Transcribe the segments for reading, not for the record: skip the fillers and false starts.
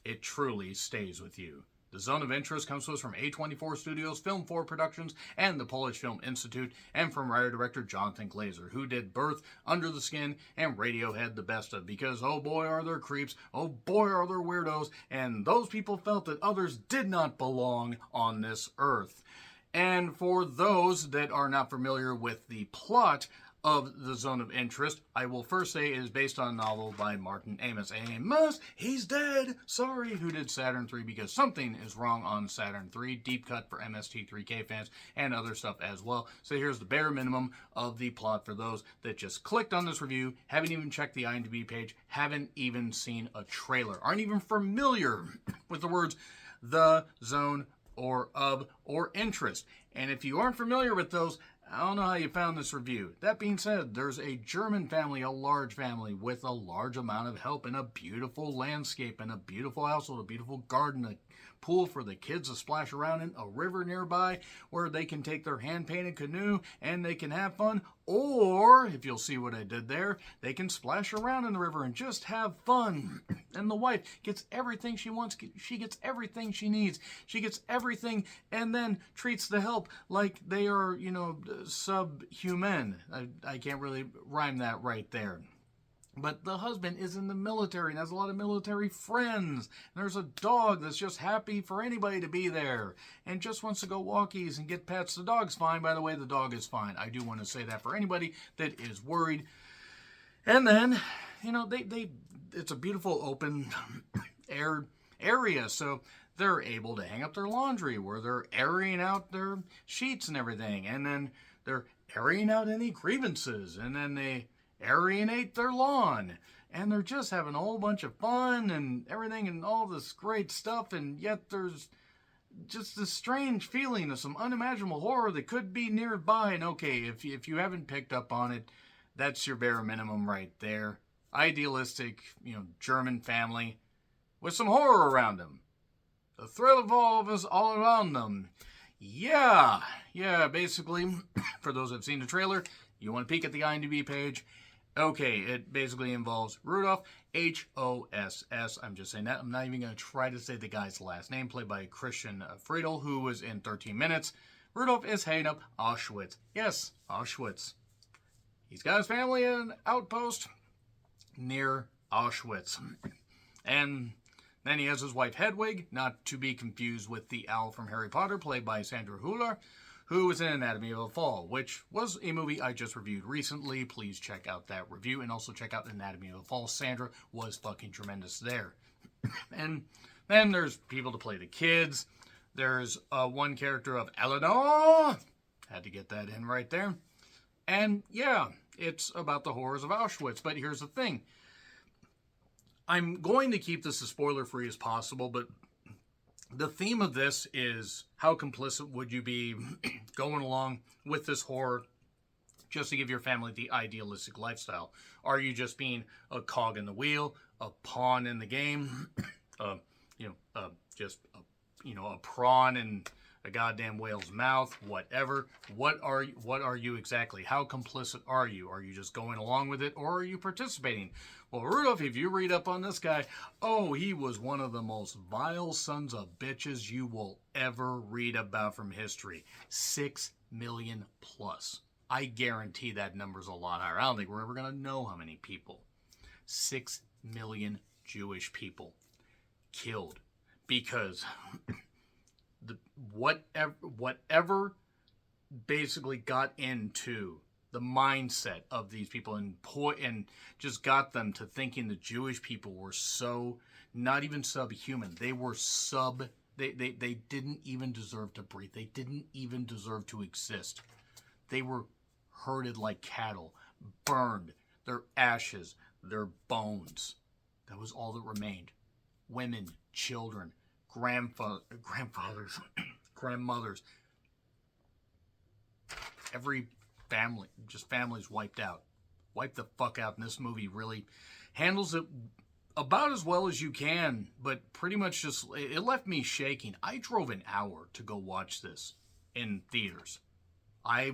it truly stays with you. The Zone of Interest comes to us from A24 Studios, Film 4 Productions, and the Polish Film Institute, and from writer-director Jonathan Glazer, who did Birth, Under the Skin, and Radiohead the best of, because oh boy are there creeps, oh boy are there weirdos, and those people felt that others did not belong on this earth. And for those that are not familiar with the plot of The Zone of Interest, I will first say it is based on a novel by Martin Amis. Amos, he's dead! Sorry, who did Saturn 3, because something is wrong on Saturn 3. Deep cut for MST3K fans and other stuff as well. So here's the bare minimum of the plot for those that just clicked on this review, haven't even checked the IMDb page, haven't even seen a trailer, aren't even familiar with the words The Zone or of or interest. And if you aren't familiar with those, I don't know how you found this review. That being said, there's a German family, a large family, with a large amount of help and a beautiful landscape and a beautiful household, a beautiful garden, a pool for the kids to splash around in, a river nearby where they can take their hand-painted canoe and they can have fun. Or, if you'll see what I did there, they can splash around in the river and just have fun. And the wife gets everything she wants. She gets everything she needs. She gets everything and then treats the help like they are, subhuman. I can't really rhyme that right there. But the husband is in the military and has a lot of military friends. And there's a dog that's just happy for anybody to be there and just wants to go walkies and get pets. The dog's fine, by the way. The dog is fine. I do want to say that for anybody that is worried. And then, it's a beautiful open air area. So they're able to hang up their laundry where they're airing out their sheets and everything. And then they're airing out any grievances. And then they aeronate their lawn, and they're just having a whole bunch of fun and everything and all this great stuff, and yet there's just this strange feeling of some unimaginable horror that could be nearby. And okay, if you haven't picked up on it, that's your bare minimum right there. Idealistic, German family with some horror around them. The thrill of all of us all around them. Yeah, basically, for those that have seen the trailer, you want to peek at the IMDb page. Okay, it basically involves Rudolf, H-O-S-S. I'm just saying that. I'm not even going to try to say the guy's last name, played by Christian Friedel, who was in 13 Minutes. Rudolf is heading up Auschwitz. Yes, Auschwitz. He's got his family in an outpost near Auschwitz. And then he has his wife Hedwig, not to be confused with the owl from Harry Potter, played by Sandra Hüller, who was in Anatomy of a Fall, which was a movie I just reviewed recently. Please check out that review, and also check out Anatomy of a Fall. Sandra was fucking tremendous there. And then there's people to play the kids. There's one character of Eleanor. Had to get that in right there. And yeah, it's about the horrors of Auschwitz. But here's the thing. I'm going to keep this as spoiler-free as possible, but the theme of this is how complicit would you be going along with this horror just to give your family the idealistic lifestyle? Are you just being a cog in the wheel, a pawn in the game, a prawn in a goddamn whale's mouth, whatever? What are you exactly? How complicit are you? Are you just going along with it, or are you participating? Well, Rudolph, if you read up on this guy, he was one of the most vile sons of bitches you will ever read about from history. 6 million plus. I guarantee that number's a lot higher. I don't think we're ever going to know how many people. 6 million Jewish people killed because whatever basically got into the mindset of these people and just got them to thinking the Jewish people were so not even subhuman. They were they didn't even deserve to breathe. They didn't even deserve to exist. They were herded like cattle, burned, their ashes, their bones. That was all that remained. Women, children, grandfathers, grandmothers. Every family, just families wiped out. Wiped the fuck out. And this movie really handles it about as well as you can, but pretty much it left me shaking. I drove an hour to go watch this in theaters. I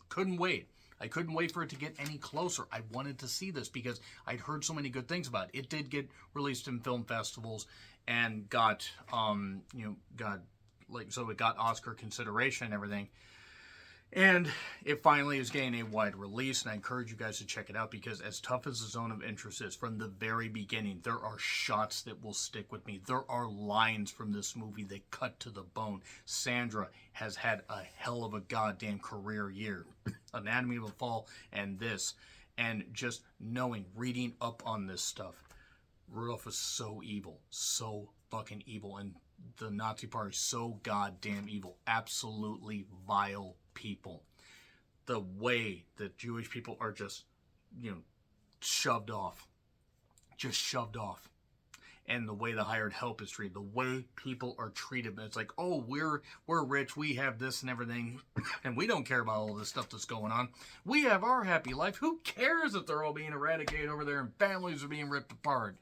couldn't wait. I couldn't wait for it to get any closer. I wanted to see this because I'd heard so many good things about it. It did get released in film festivals and got, so it got Oscar consideration and everything. And it finally is getting a wide release, and I encourage you guys to check it out because as tough as the Zone of Interest is, from the very beginning, there are shots that will stick with me. There are lines from this movie that cut to the bone. Sandra has had a hell of a goddamn career year. Anatomy of a Fall and this. And just knowing, reading up on this stuff, Rudolph was so evil. So fucking evil. And the Nazi Party so goddamn evil. Absolutely vile people. The way that Jewish people are just, shoved off. Just shoved off. And the way the hired help is treated. The way people are treated. It's like, oh, we're rich. We have this and everything. And we don't care about all this stuff that's going on. We have our happy life. Who cares if they're all being eradicated over there and families are being ripped apart?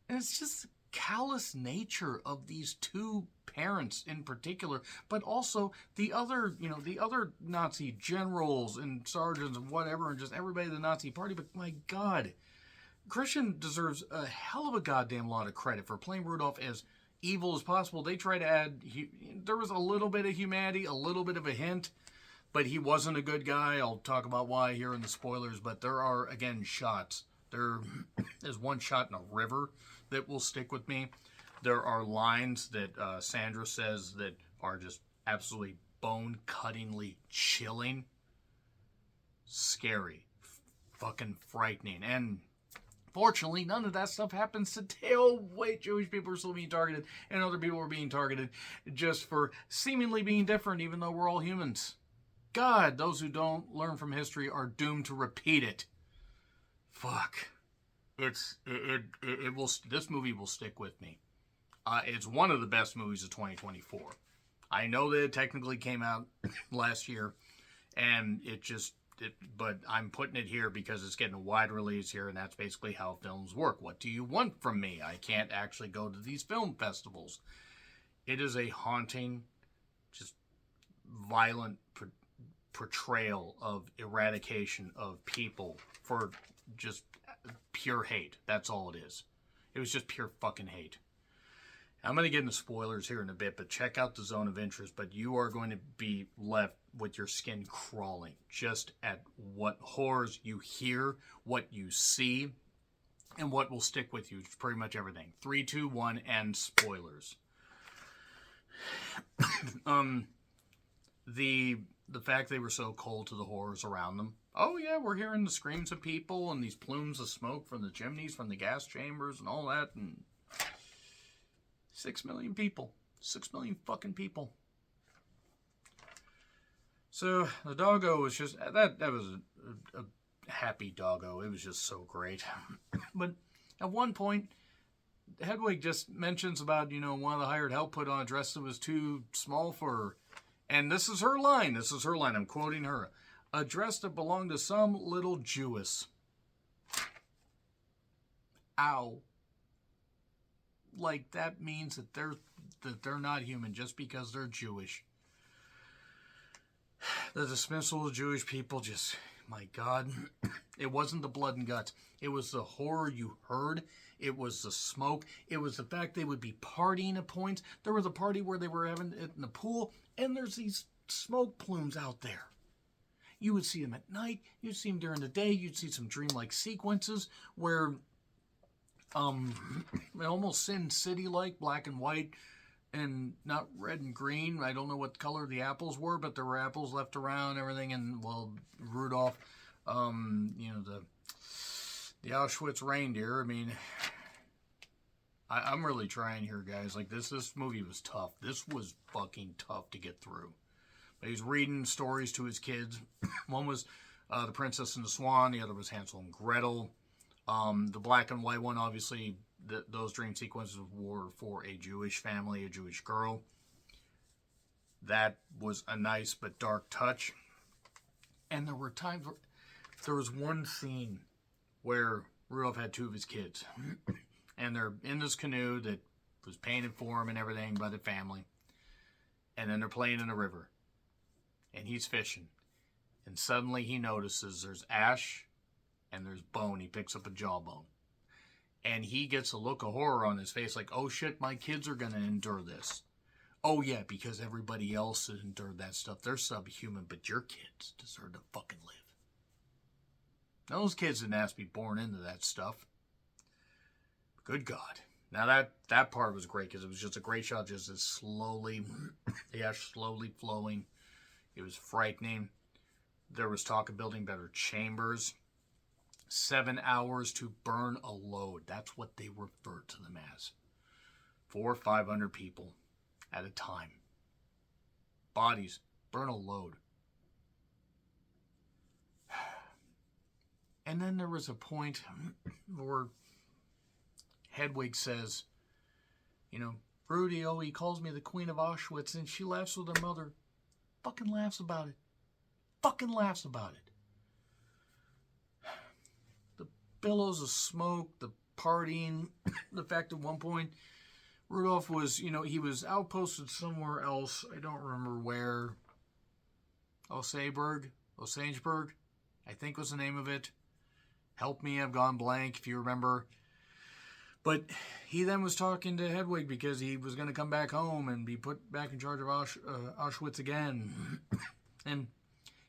And it's just callous nature of these two parents in particular, but also the other Nazi generals and sergeants and whatever, and just everybody in the Nazi Party. But my God, Christian deserves a hell of a goddamn lot of credit for playing Rudolph as evil as possible. They try to add, there was a little bit of humanity, a little bit of a hint, but he wasn't a good guy. I'll talk about why here in the spoilers, but there are, again, shots. There is one shot in a river that will stick with me. There are lines that Sandra says that are just absolutely bone-cuttingly chilling, scary, fucking frightening. And fortunately, none of that stuff happens today. Oh, wait, Jewish people are still being targeted, and other people are being targeted just for seemingly being different, even though we're all humans. God, those who don't learn from history are doomed to repeat it. Fuck. This movie will stick with me. It's one of the best movies of 2024. I know that it technically came out last year, and but I'm putting it here because it's getting a wide release here, and that's basically how films work. What do you want from me? I can't actually go to these film festivals. It is a haunting, just violent portrayal of eradication of people for just pure hate. That's all it is. It was just pure fucking hate. I'm going to get into spoilers here in a bit, but check out the Zone of Interest. But you are going to be left with your skin crawling just at what horrors you hear, what you see, and what will stick with you. It's pretty much everything. 3, 2, 1, and spoilers. The fact they were so cold to the horrors around them. Oh yeah, we're hearing the screams of people and these plumes of smoke from the chimneys, from the gas chambers and all that, and 6 million people. 6 million fucking people. So the doggo was just, that was a happy doggo. It was just so great. But at one point, Hedwig just mentions about, one of the hired help put on a dress that was too small for her. And this is her line. I'm quoting her. A dress that belonged to some little Jewess. Ow. Like, that means that they're not human just because they're Jewish. The dismissal of Jewish people just, my God. It wasn't the blood and guts. It was the horror you heard. It was the smoke. It was the fact they would be partying at points. There was a party where they were having it in the pool, and there's these smoke plumes out there. You would see them at night. You'd see them during the day. You'd see some dreamlike sequences where almost Sin City-like, black and white, and not red and green. I don't know what color the apples were, but there were apples left around, everything, and, well, Rudolph, the Auschwitz reindeer. I mean, I'm really trying here, guys. Like, this movie was tough. This was fucking tough to get through. But he's reading stories to his kids. One was The Princess and the Swan. The other was Hansel and Gretel. The black and white one, obviously, those dream sequences were for a Jewish family, a Jewish girl. That was a nice but dark touch. And there were times where there was one scene where Rudolph had 2 of his kids. And they're in this canoe that was painted for him and everything by the family. And then they're playing in the river. And he's fishing. And suddenly he notices there's ash and there's bone. He picks up a jawbone. And he gets a look of horror on his face like, oh shit, my kids are going to endure this. Oh yeah, because everybody else has endured that stuff. They're subhuman, but your kids deserve to fucking live. Those kids didn't ask to be born into that stuff. Good God. Now that part was great because it was just a great shot, just as slowly, the ash slowly flowing. It was frightening. There was talk of building better chambers. 7 hours to burn a load. That's what they refer to them as. 400 or 500 people at a time. Bodies. Burn a load. And then there was a point where Hedwig says, you know, Rudy, oh, he calls me the Queen of Auschwitz, and she laughs with her mother. Fucking laughs about it. Fucking laughs about it. The billows of smoke, the partying, the fact at one point Rudolph was, he was outposted somewhere else. I don't remember where. Osageburg, I think was the name of it. Help me, I've gone blank if you remember. But he then was talking to Hedwig because he was going to come back home and be put back in charge of Auschwitz again. And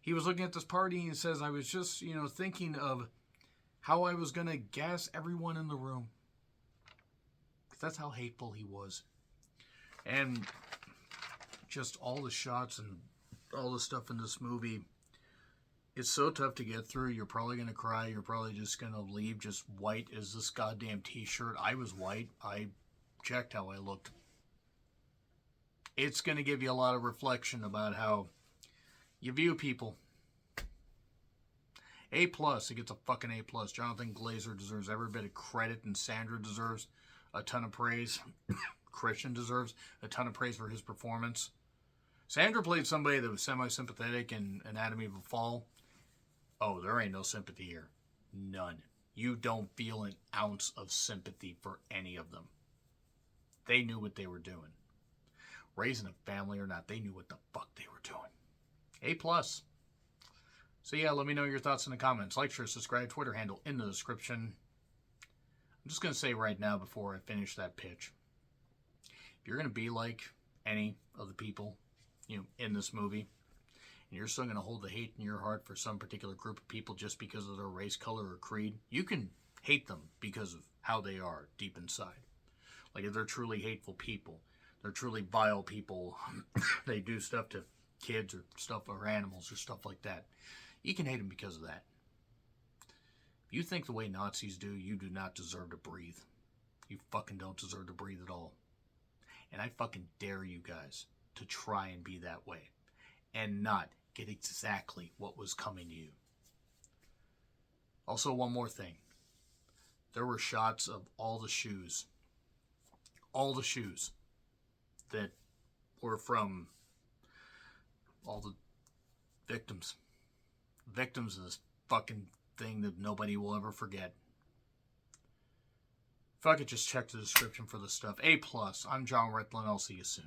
he was looking at this party and he says, I was just, thinking of how I was going to gas everyone in the room. Because that's how hateful he was. And just all the shots and all the stuff in this movie, it's so tough to get through. You're probably going to cry. You're probably just going to leave just white as this goddamn t-shirt. I was white. I checked how I looked. It's going to give you a lot of reflection about how you view people. A+, it gets a fucking A+. Jonathan Glazer deserves every bit of credit, and Sandra deserves a ton of praise. Christian deserves a ton of praise for his performance. Sandra played somebody that was semi-sympathetic in Anatomy of a Fall. Oh, there ain't no sympathy here. None. You don't feel an ounce of sympathy for any of them. They knew what they were doing. Raising a family or not, they knew what the fuck they were doing. A+. So yeah, let me know your thoughts in the comments. Like, share, subscribe, Twitter handle in the description. I'm just going to say right now before I finish that pitch. If you're going to be like any of the people in this movie, and you're still going to hold the hate in your heart for some particular group of people just because of their race, color, or creed, you can hate them because of how they are deep inside. Like if they're truly hateful people, they're truly vile people, they do stuff to kids or stuff or animals or stuff like that. You can hate them because of that. If you think the way Nazis do, you do not deserve to breathe. You fucking don't deserve to breathe at all. And I fucking dare you guys to try and be that way and not get exactly what was coming to you. Also, one more thing. There were shots of all the shoes that were from all the victims of this fucking thing that nobody will ever forget. If I could just check the description for this stuff. A+. I'm John Ritlin. I'll see you soon.